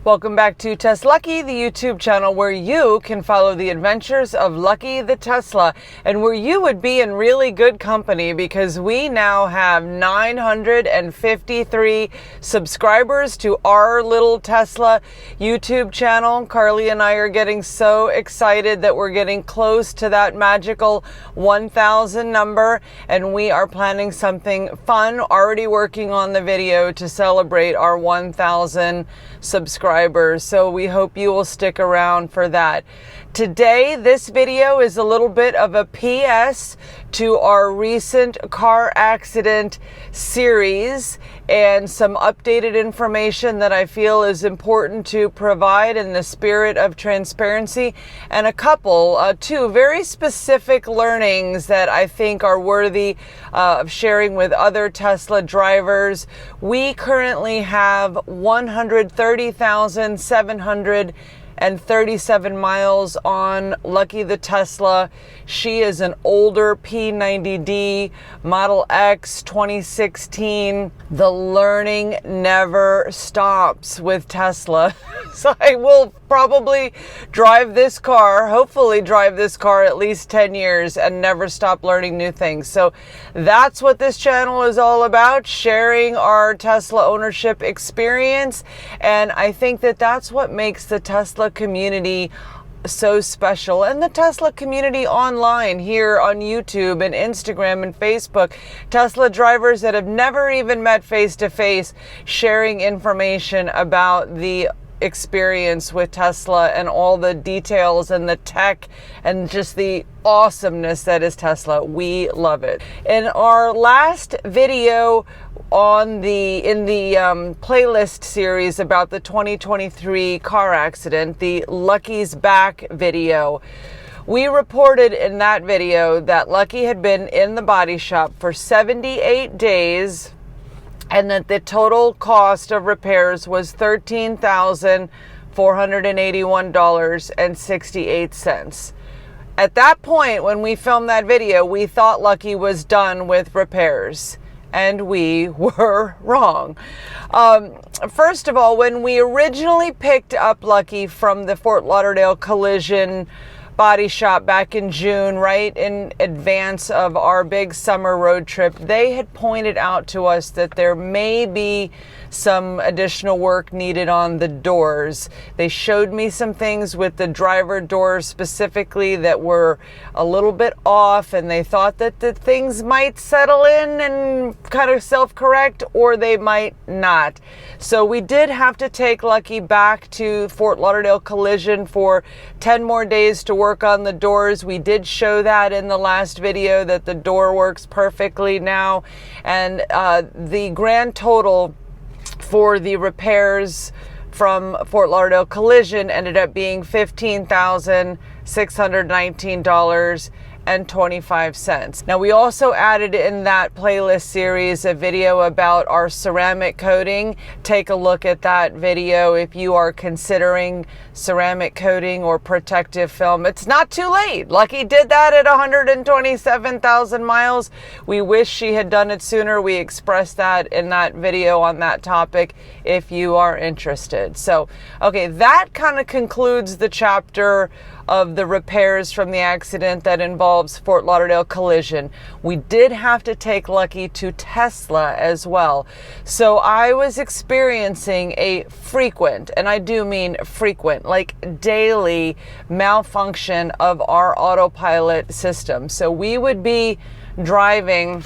Welcome back to TesLUCKY, the YouTube channel where you can follow the adventures of Lucky the Tesla, and where you would be in really good company because we now have 953 subscribers to our little Tesla YouTube channel. Carly and I are getting so excited that we're getting close to that magical 1,000 number, and we are planning something fun, already working on the video to celebrate our 1,000 subscribers. So we hope you will stick around for that. Today, this video is a little bit of a PS to our recent car accident series and some updated information that I feel is important to provide in the spirit of transparency, and two very specific learnings that I think are worthy of sharing with other Tesla drivers. We currently have 130,737 miles on Lucky the Tesla. She is an older P90D Model X 2016. The learning never stops with Tesla. So I will probably hopefully drive this car at least 10 years and never stop learning new things. So that's what this channel is all about, sharing our Tesla ownership experience. And I think that that's what makes the Tesla community so special, and the Tesla community online here on YouTube and Instagram and Facebook. Tesla drivers that have never even met face to face, sharing information about the experience with Tesla and all the details and the tech and just the awesomeness that is Tesla. We love it. In our last video in the playlist series about the 2023 car accident, the Lucky's Back video, we reported in that video that Lucky had been in the body shop for 78 days and that the total cost of repairs was $13,481.68. At that point, when we filmed that video, we thought Lucky was done with repairs, and we were wrong. First of all, when we originally picked up Lucky from the Fort Lauderdale collision body shop back in June, right in advance of our big summer road trip, they had pointed out to us that there may be some additional work needed on the doors. They showed me some things with the driver doors specifically that were a little bit off, and they thought that the things might settle in and kind of self-correct, or they might not. So we did have to take Lucky back to Fort Lauderdale Collision for 10 more days to work on the doors. We did show that in the last video, that the door works perfectly now, and the grand total for the repairs from Fort Lauderdale Collision ended up being $15,619.25. Now, we also added in that playlist series a video about our ceramic coating. Take a look at that video if you are considering ceramic coating or protective film. It's not too late. Lucky did that at 127,000 miles. We wish she had done it sooner. We expressed that in that video on that topic if you are interested. So, okay, that kind of concludes the chapter of the repairs from the accident that involves Fort Lauderdale Collision. We did have to take Lucky to Tesla as well. So I was experiencing a frequent, and I do mean frequent, like daily malfunction of our autopilot system. So we would be driving,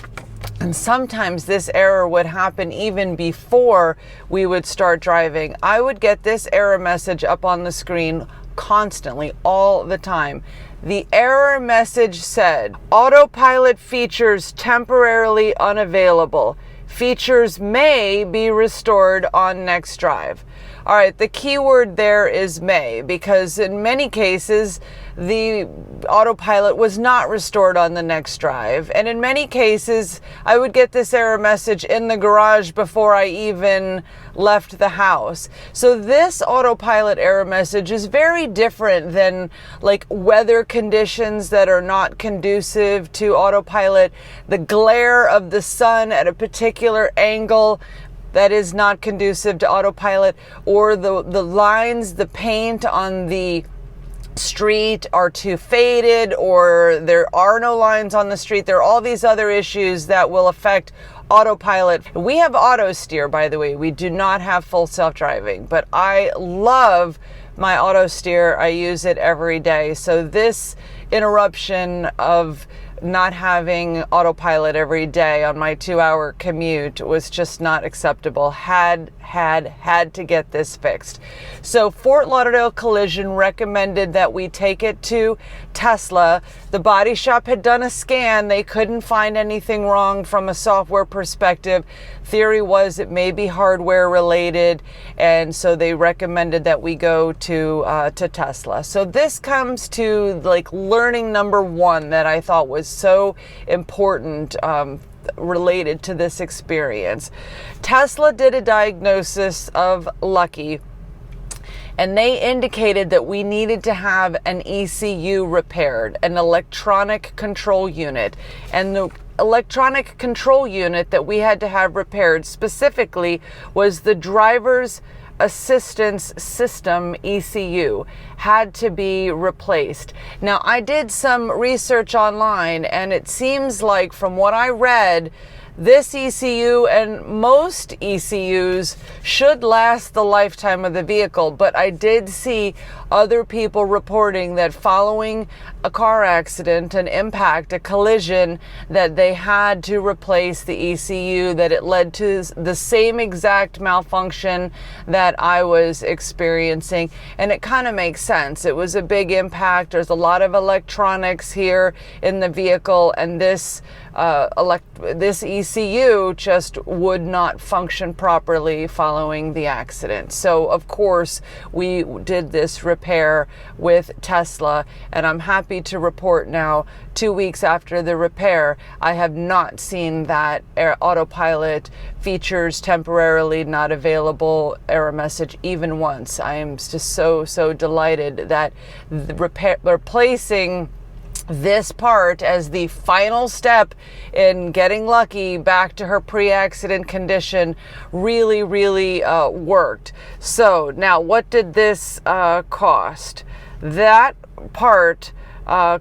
and sometimes this error would happen even before we would start driving. I would get this error message up on the screen constantly, all the time. The error message said, autopilot features temporarily unavailable. Features may be restored on next drive. All right, the key word there is may, because in many cases, the autopilot was not restored on the next drive. And in many cases, I would get this error message in the garage before I even left the house. So this autopilot error message is very different than like weather conditions that are not conducive to autopilot, the glare of the sun at a particular angle that is not conducive to autopilot, or the lines, the paint on the street are too faded, or there are no lines on the street. There are all these other issues that will affect autopilot. We have auto steer, by the way. We do not have full self-driving, but I love my auto steer. I use it every day. So this interruption of not having autopilot every day on my 2-hour commute was just not acceptable. Had to get this fixed. So Fort Lauderdale Collision recommended that we take it to Tesla. The body shop had done a scan. They couldn't find anything wrong from a software perspective. Theory was it may be hardware related, and so they recommended that we go to Tesla. So this comes to like learning number one that I thought was so important related to this experience. Tesla did a diagnosis of Lucky, and they indicated that we needed to have an ECU repaired, an electronic control unit. And the electronic control unit that we had to have repaired specifically was the driver's assistance system, ECU, had to be replaced. Now, I did some research online, and it seems like from what I read, this ECU and most ECUs should last the lifetime of the vehicle, but I did see other people reporting that following a car accident, an impact, a collision, that they had to replace the ECU, that it led to the same exact malfunction that I was experiencing. And it kind of makes sense. It was a big impact. There's a lot of electronics here in the vehicle, and this ECU just would not function properly following the accident. So of course we did this repair with Tesla, and I'm happy to report now, 2 weeks after the repair, I have not seen that autopilot features temporarily not available error message even once. I am just so delighted that replacing this part as the final step in getting Lucky back to her pre-accident condition really worked. So now, what did this cost? That part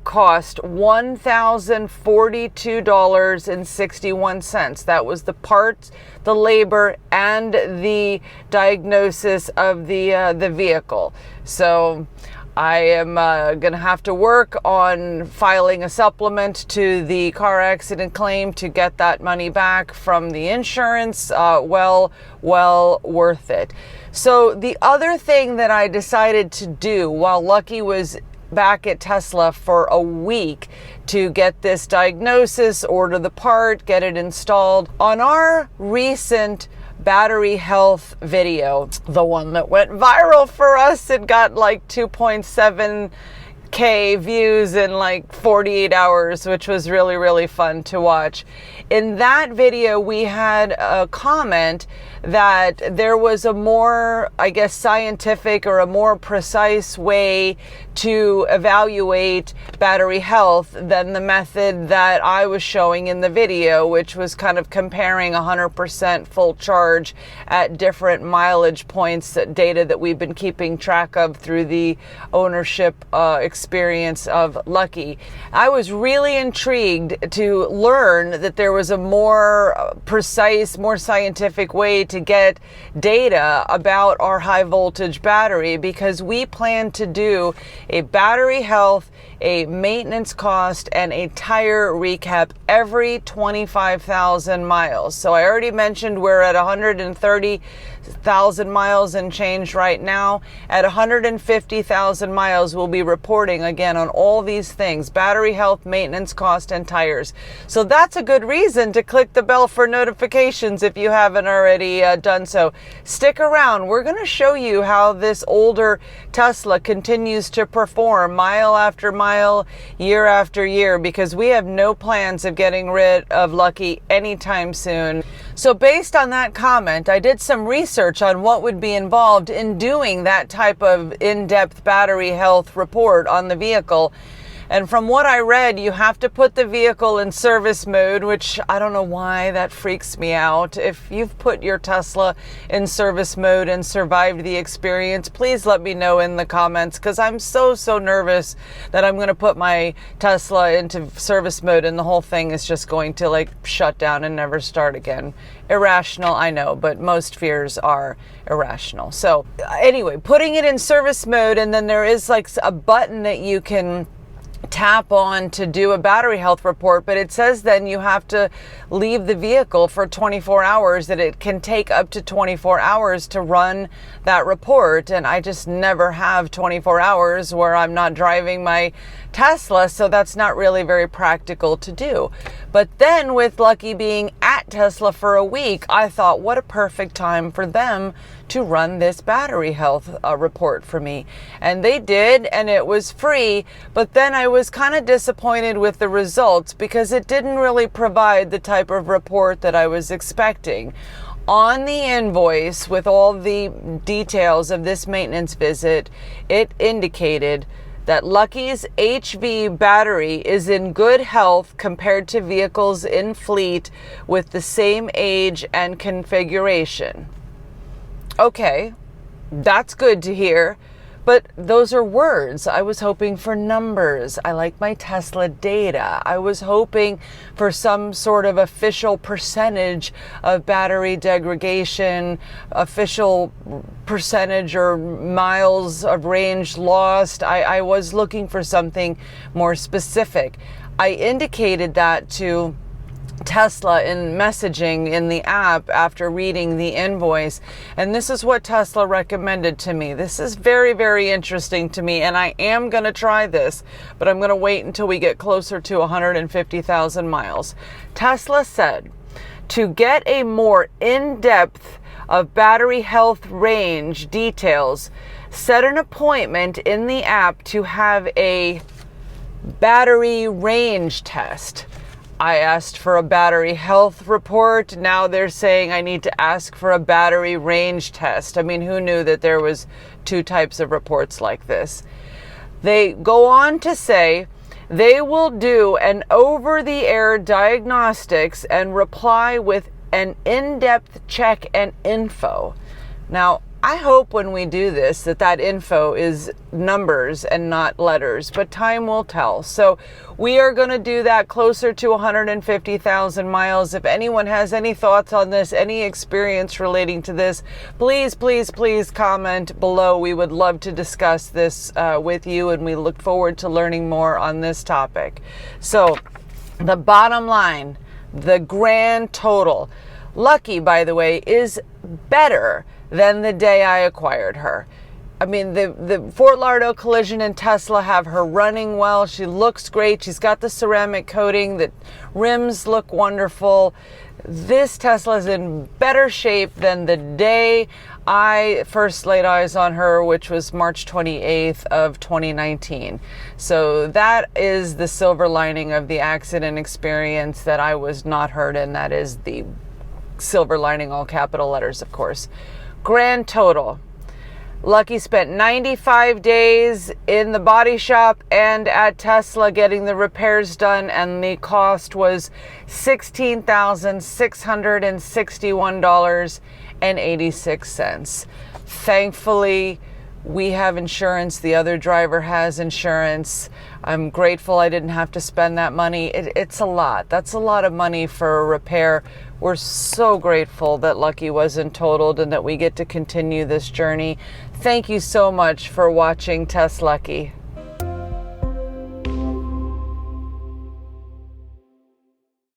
cost $1,042.61. That was the parts, the labor, and the diagnosis of the vehicle. So I am going to have to work on filing a supplement to the car accident claim to get that money back from the insurance. Well worth it. So the other thing that I decided to do while Lucky was back at Tesla for a week to get this diagnosis, order the part, get it installed. On our recent battery health video, the one that went viral for us, it got like 2.7K views in like 48 hours, which was really fun to watch. In that video, we had a comment that there was a more, I guess, scientific or a more precise way to evaluate battery health than the method that I was showing in the video, which was kind of comparing 100% full charge at different mileage points, data that we've been keeping track of through the ownership experience of Lucky. I was really intrigued to learn that there was a more precise, more scientific way to get data about our high voltage battery, because we plan to do a battery health, a maintenance cost, and a tire recap every 25,000 miles. So I already mentioned we're at 130 100,000 miles and change right now. At 150,000 miles, we'll be reporting again on all these things: battery health, maintenance cost, and tires. So that's a good reason to click the bell for notifications if you haven't already done so. Stick around. We're going to show you how this older Tesla continues to perform mile after mile, year after year, because we have no plans of getting rid of Lucky anytime soon. So based on that comment, I did some research on what would be involved in doing that type of in-depth battery health report on the vehicle. And from what I read, you have to put the vehicle in service mode, which I don't know why that freaks me out. If you've put your Tesla in service mode and survived the experience, please let me know in the comments, because I'm so nervous that I'm going to put my Tesla into service mode and the whole thing is just going to like shut down and never start again. Irrational, I know, but most fears are irrational. So anyway, putting it in service mode, and then there is like a button that you can tap on to do a battery health report, but it says then you have to leave the vehicle for 24 hours, that it can take up to 24 hours to run that report. And I just never have 24 hours where I'm not driving my Tesla, so that's not really very practical to do. But then with Lucky being at Tesla for a week, I thought, what a perfect time for them to run this battery health report for me. And they did, and it was free, but then I was kind of disappointed with the results because it didn't really provide the type of report that I was expecting. On the invoice, with all the details of this maintenance visit, it indicated that Lucky's HV battery is in good health compared to vehicles in fleet with the same age and configuration. Okay, that's good to hear, but those are words. I was hoping for numbers. I like my Tesla data. I was hoping for some sort of official percentage of battery degradation, official percentage or miles of range lost. I was looking for something more specific. I indicated that to Tesla in messaging in the app after reading the invoice, and this is what Tesla recommended to me. This is very interesting to me, and I am going to try this, but I'm going to wait until we get closer to 150,000 miles. Tesla said to get a more in-depth of battery health range details, set an appointment in the app to have a battery range test. I asked for a battery health report. Now they're saying I need to ask for a battery range test. I mean, who knew that there was two types of reports like this? They go on to say they will do an over-the-air diagnostics and reply with an in-depth check and info. Now, I hope when we do this that info is numbers and not letters, but time will tell. So we are going to do that closer to 150,000 miles. If anyone has any thoughts on this, any experience relating to this, please comment below. We would love to discuss this with you, and we look forward to learning more on this topic. So the bottom line, the grand total. Lucky, by the way, is better than the day I acquired her. I mean, the Fort Lauderdale collision and Tesla have her running well. She looks great. She's got the ceramic coating. The rims look wonderful. This Tesla is in better shape than the day I first laid eyes on her, which was March 28th of 2019. So that is the silver lining of the accident experience, that I was not hurt, and that is the silver lining, all capital letters, of course. Grand total. Lucky spent 95 days in the body shop and at Tesla getting the repairs done, and the cost was $16,661.86. Thankfully, we have insurance. The other driver has insurance. I'm grateful I didn't have to spend that money. It's a lot. That's a lot of money for a repair. We're so grateful that Lucky wasn't totaled and that we get to continue this journey. Thank you so much for watching TesLUCKY.